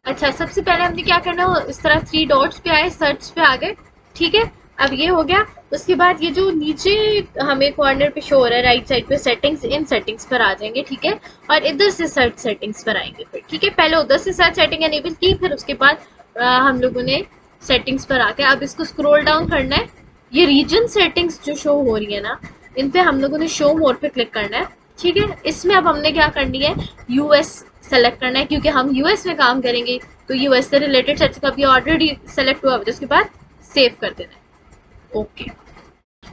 अच्छा, सबसे पहले हमने क्या करना है, इस तरह थ्री डॉट्स पे आए, सर्च पे आ गए, ठीक है। अब ये हो गया। उसके बाद ये जो नीचे हमें कॉर्नर पे शो हो रहा है राइट साइड पे, सेटिंग्स, इन सेटिंग्स पर आ जाएंगे, ठीक है। और इधर से सर्च सेटिंग्स पर आएंगे फिर, ठीक है। पहले उधर से सर्च सेटिंग एनेबल की, फिर उसके बाद हम लोगों ने सेटिंग्स पर आके अब इसको स्क्रॉल डाउन करना है। ये रीजन सेटिंग्स जो शो हो रही है ना, इन पे हम लोगों ने शो मोर पे क्लिक करना है, ठीक है। इसमें अब हमने क्या करनी है, यूएस सेलेक्ट करना है, क्योंकि हम यूएस में काम करेंगे, तो यूएस से रिलेटेड सर्च का भी ऑलरेडी सेलेक्ट हुआ, उसके बाद सेव कर देना है। ओके।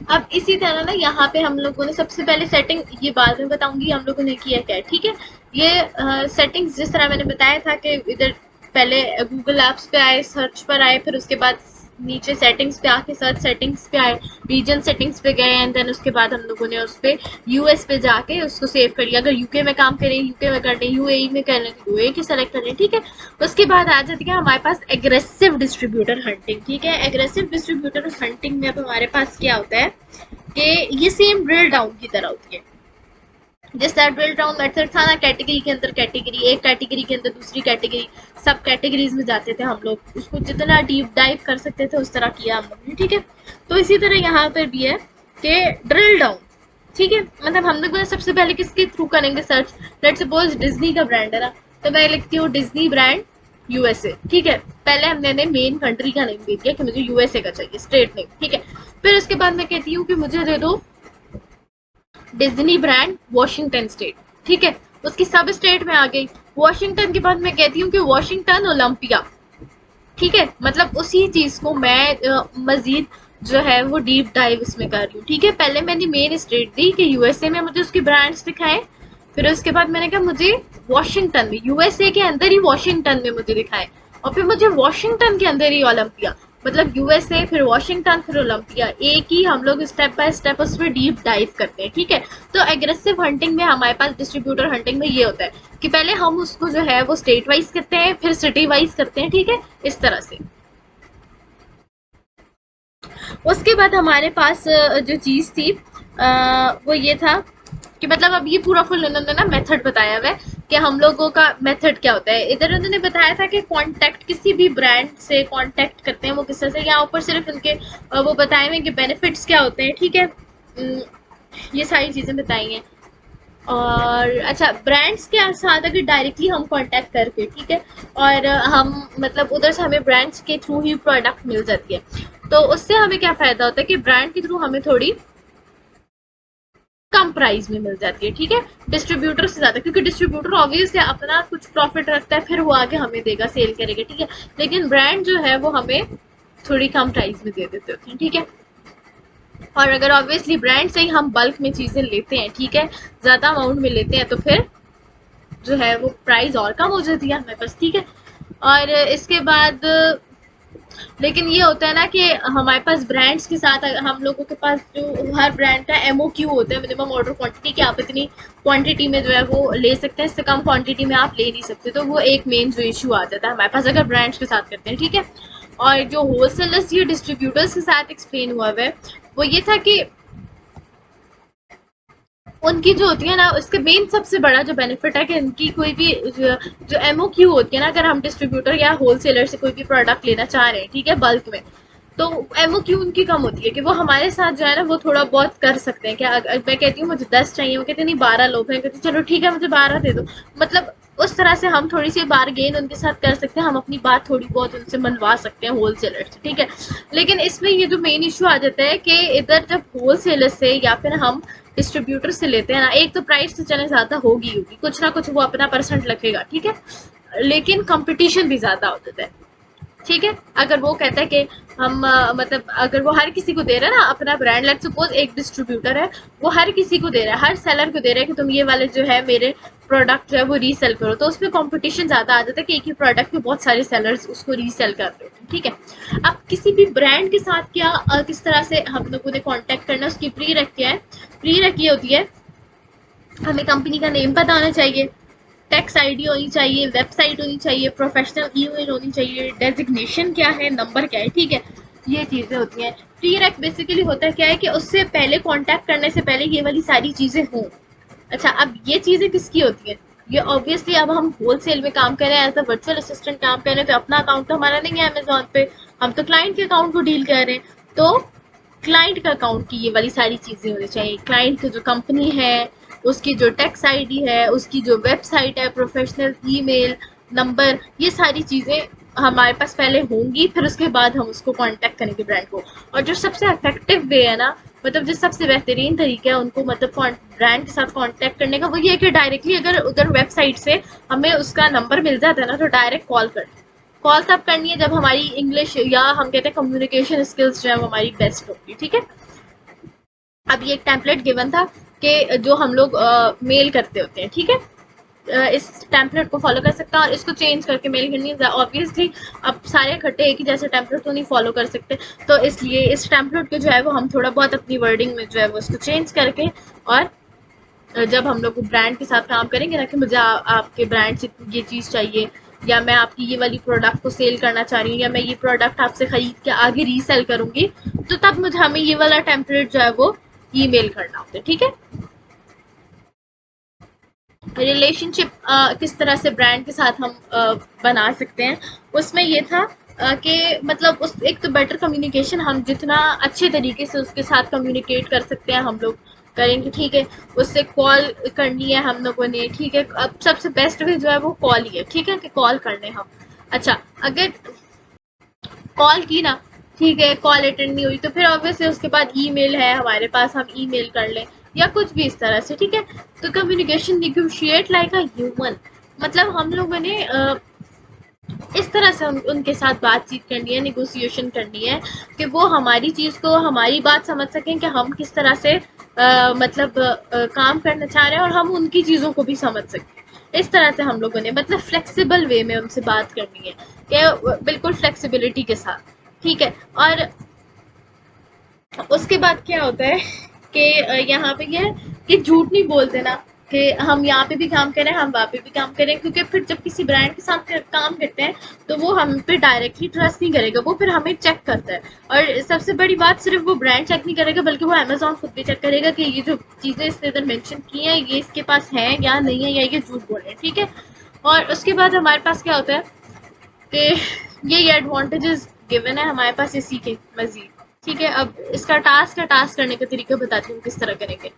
अब इसी तरह ना यहाँ पे हम लोगों ने सबसे पहले सेटिंग, ये बाद में बताऊंगी हम लोगों ने किया क्या है, ठीक है। ये सेटिंग्स जिस तरह मैंने बताया था कि इधर पहले गूगल एप्स पे आए, सर्च पर आए, फिर उसके बाद नीचे सेटिंग्स पे आके सर्च सेटिंग्स पे आए, रीजन सेटिंग्स पे गए, एंड देन उसके बाद हम लोगों ने उस पे यूएस पे जाके उसको सेव कर लिया। अगर यूके में काम करें, यूके में कर लें, यूएई में कर लें, यूएई की सेलेक्ट कर लें, ठीक है। उसके बाद आ जाती है हमारे पास एग्रेसिव डिस्ट्रीब्यूटर हंटिंग, ठीक है। एग्रेसिव डिस्ट्रीब्यूटर हंटिंग में अब हमारे पास क्या होता है कि ये सेम ड्रिल डाउन की तरह होती है। जिस तरह ड्रिल डाउन मेथड था ना, कैटेगरी के अंदर कैटेगरी, एक कैटेगरी के अंदर दूसरी कैटेगरी, सब कैटेगरीज में जाते थे हम लोग, उसको जितना डीप डाइव कर सकते थे उस तरह किया हम लोग ने, ठीक है। तो इसी तरह यहाँ पर भी है कि ड्रिल डाउन, ठीक है। मतलब हम लोग सबसे पहले किसके थ्रू करेंगे सर्च, लेट सपोज डिज्नी का ब्रांड है ना, तो मैं लिखती हूँ डिज्नी ब्रांड यूएसए, ठीक है। पहले हमने मेन कंट्री का नेम दे दिया कि मुझे यूएसए का चाहिए, स्टेट नेम, ठीक है। फिर उसके बाद मैं कहती हूँ कि मुझे दे दो डिज्नी ब्रांड वॉशिंगटन स्टेट, ठीक है। उसकी सब स्टेट में आ गई। वॉशिंगटन के बाद मैं कहती हूँ कि वॉशिंगटन ओलंपिया, ठीक है। मतलब उसी चीज को मैं मजीद जो है वो डीप डाइव इसमें कर रही हूँ, ठीक है। पहले मैंने मेन स्टेट दी कि यूएसए में मुझे उसकी ब्रांड्स दिखाए, फिर उसके बाद मैंने कहा मुझे वॉशिंगटन में, यूएसए के अंदर ही वॉशिंगटन में मुझे दिखाए, और फिर मुझे वॉशिंगटन के अंदर ही ओलंपिया, मतलब यूएसए फिर वॉशिंगटन फिर ओलंपिया, एक ही हम लोग स्टेप बाय स्टेप उस पर डीप डाइव करते हैं, ठीक है। तो एग्रेसिव हंटिंग में हमारे पास, डिस्ट्रीब्यूटर हंटिंग में ये होता है कि पहले हम उसको जो है वो स्टेट वाइज करते हैं, फिर सिटी वाइज करते हैं, ठीक है, इस तरह से। उसके बाद हमारे पास जो चीज थी वो ये था कि मतलब अब ये पूरा फुल उन्होंने ना मेथड बताया हुआ है कि हम लोगों का मेथड क्या होता है। इधर उन्होंने बताया था कि कांटेक्ट, किसी भी ब्रांड से कांटेक्ट करते हैं वो किस तरह से, यहाँ ऊपर सिर्फ उनके वो बताए हुए कि बेनिफिट्स क्या होते हैं, ठीक है। ये सारी चीजें बताई हैं। और अच्छा, ब्रांड्स के साथ अगर डायरेक्टली हम कांटेक्ट करके, ठीक है, और हम मतलब उधर से हमें ब्रांड्स के थ्रू ही प्रोडक्ट मिल जाती है, तो उससे हमें क्या फायदा होता है कि ब्रांड के थ्रू हमें थोड़ी कम प्राइस में मिल जाती है, ठीक है, डिस्ट्रीब्यूटर से ज्यादा, क्योंकि डिस्ट्रीब्यूटर ऑब्वियसली अपना कुछ प्रॉफिट रखता है, फिर वो आगे हमें देगा, सेल करेगा, ठीक है। लेकिन ब्रांड जो है वो हमें थोड़ी कम प्राइस में दे देते होते हैं, ठीक है। और अगर ऑब्वियसली ब्रांड से ही हम बल्क में चीजें लेते हैं, ठीक है, ज्यादा अमाउंट में लेते हैं, तो फिर जो है वो प्राइस और कम हो जाती है हमारे पास, ठीक है। और इसके बाद लेकिन ये होता है ना कि हमारे पास ब्रांड्स के साथ हम लोगों के पास जो हर ब्रांड का एमओक्यू होता है, मिनिमम ऑर्डर क्वांटिटी, कि आप इतनी क्वांटिटी में जो है वो ले सकते हैं, इससे कम क्वांटिटी में आप ले नहीं सकते, तो वो एक मेन जो इशू आ जाता है हमारे पास अगर ब्रांड्स के साथ करते हैं, ठीक है। और जो होलसेलर्स या डिस्ट्रीब्यूटर्स के साथ एक्सप्लेन हुआ है वो ये था कि उनकी जो होती है ना, उसके मेन सबसे बड़ा जो बेनिफिट है कि इनकी कोई भी जो एमओक्यू होती है ना, अगर हम डिस्ट्रीब्यूटर या होलसेलर से कोई भी प्रोडक्ट लेना चाह रहे हैं, ठीक है, बल्क में, तो एमओक्यू उनकी कम होती है कि वो हमारे साथ जो है ना वो थोड़ा बहुत कर सकते हैं। क्या मैं कहती हूँ मुझे 10 चाहिए, वो कहते नहीं 12 लोग हैं, कहते चलो ठीक है मुझे 12 दे दो, मतलब उस तरह से हम थोड़ी सी बारगेन उनके साथ कर सकते हैं, हम अपनी बात थोड़ी बहुत उनसे मनवा सकते हैं होलसेलर से, ठीक है। लेकिन इसमें ये जो मेन इशू आ जाता है कि इधर जब होलसेलर से या फिर हम डिस्ट्रीब्यूटर से लेते हैं ना, एक तो प्राइस तो चले ज्यादा होगी होगी, कुछ ना कुछ वो अपना परसेंट लगेगा, ठीक है, लेकिन कंपटीशन भी ज्यादा हो जाता है, ठीक है। अगर वो कहता है कि हम मतलब अगर वो हर किसी को दे रहा है ना अपना ब्रांड, लेट्स सपोज एक डिस्ट्रीब्यूटर है, वो हर किसी को दे रहा है, हर सेलर को दे रहा है कि तुम ये वाले जो है मेरे प्रोडक्ट जो है वो रीसेल करो, तो उसमें कंपटीशन ज्यादा आ जाता है कि एक ही प्रोडक्ट में बहुत सारे सेलर्स उसको रीसेल कर रहे हैं, ठीक है। अब किसी भी ब्रांड के साथ क्या किस तरह से हम लोगों ने कॉन्टेक्ट करना, उसकी प्री रख क्या है, प्री रखी होती है, हमें कंपनी का नेम पता होना चाहिए, टैक्स आईडी होनी चाहिए, वेबसाइट होनी चाहिए, प्रोफेशनल ईमेल होनी चाहिए, डेजिग्नेशन क्या है, नंबर क्या है, ठीक है, ये चीजें होती हैं। प्री रेक बेसिकली होता है क्या है कि उससे पहले कांटेक्ट करने से पहले ये वाली सारी चीजें हों। अच्छा, अब ये चीजें किसकी होती हैं, ये ऑब्वियसली अब हम होलसेल में काम कर रहे हैं, एज अ वर्चुअल असिस्टेंट काम कर रहे हैं, तो अपना अकाउंट तो हमारा नहीं है अमेजोन पे, हम तो क्लाइंट के अकाउंट को डील कर रहे हैं। तो क्लाइंट का अकाउंट की ये वाली सारी चीजें होनी चाहिए। क्लाइंट की जो कंपनी है, उसकी जो टैक्स आईडी है, उसकी जो वेबसाइट है, प्रोफेशनल ईमेल नंबर, ये सारी चीजें हमारे पास पहले होंगी, फिर उसके बाद हम उसको कांटेक्ट करेंगे ब्रांड को। और जो सबसे इफेक्टिव वे है ना, मतलब जो सबसे बेहतरीन तरीका है उनको मतलब ब्रांड के साथ कांटेक्ट करने का, वो ये है कि डायरेक्टली अगर उधर वेबसाइट से हमें उसका नंबर मिल जाता है ना, तो डायरेक्ट कॉल कर। कॉल तब करनी है जब हमारी इंग्लिश या हम कहते हैं कम्युनिकेशन स्किल्स जो है वो हमारी बेस्ट होगी, ठीक है। अब ये एक टेम्पलेट गिवन था कि जो हम लोग मेल करते होते हैं, ठीक है। इस टेम्पलेट को फॉलो कर सकता है और इसको चेंज करके मेल करनी है। ऑब्वियसली अब सारे इकट्ठे एक ही जैसे टेम्पलेट तो नहीं फॉलो कर सकते, तो इसलिए इस टेम्पलेट को जो है वो हम थोड़ा बहुत अपनी वर्डिंग में जो है वो इसको चेंज करके, और जब हम लोग ब्रांड के साथ काम करेंगे ना कि मुझे आपके ब्रांड से ये चीज़ चाहिए, या मैं आपकी ये वाली प्रोडक्ट को सेल करना चाह रही हूँ, या मैं ये प्रोडक्ट आपसे खरीद के आगे रीसेल करूंगी, तो तब मुझे हमें ये वाला टेम्पलेट जो है वो ईमेल करना होता है, ठीक है। रिलेशनशिप किस तरह से ब्रांड के साथ हम बना सकते हैं, उसमें ये था कि मतलब उस एक तो बेटर कम्युनिकेशन, हम जितना अच्छे तरीके से उसके साथ कम्युनिकेट कर सकते हैं हम लोग करेंगे, ठीक है। उससे कॉल करनी है हम लोगों ने, ठीक है। अब सबसे बेस्ट वे जो है वो कॉल ही है, ठीक है, कि कॉल करने हम। अच्छा, अगर कॉल की ना, ठीक है, कॉल अटेंड नहीं हुई, तो फिर ऑब्वियसली उसके बाद ईमेल है हमारे पास, हम ईमेल कर लें या कुछ भी इस तरह से, ठीक है। तो communication negotiate like a human, मतलब हम लोगों ने इस तरह से उनके साथ बातचीत करनी है, निगोशिएशन करनी है कि वो हमारी चीज़ को, हमारी बात समझ सकें कि हम किस तरह से मतलब काम करना चाह रहे हैं, और हम उनकी चीज़ों को भी समझ सकें। इस तरह से हम लोगों ने मतलब फ्लेक्सिबल वे में उनसे बात करनी है, कि बिल्कुल फ्लेक्सिबिलिटी के साथ, ठीक है। और उसके बाद क्या होता है कि यहाँ पे ये है कि झूठ नहीं बोलते ना, कि हम यहाँ पे भी काम करें, हम वहाँ पे भी काम करें, क्योंकि फिर जब किसी ब्रांड के साथ काम करते हैं तो वो हम पे डायरेक्टली ट्रस्ट नहीं करेगा, वो फिर हमें चेक करता है। और सबसे बड़ी बात, सिर्फ वो ब्रांड चेक नहीं करेगा बल्कि वो अमेजोन खुद भी चेक करेगा कि ये जो चीज़ें इसने इधर मेंशन की हैं ये इसके पास है या नहीं है, या ये झूठ बोल रहे हैं, ठीक है। और उसके बाद हमारे पास क्या होता है कि ये एडवांटेजेस गिवन है हमारे पास इसी के मजीद, ठीक है। अब इसका टास्क करने का तरीका बताती हूँ किस तरह करेंगे।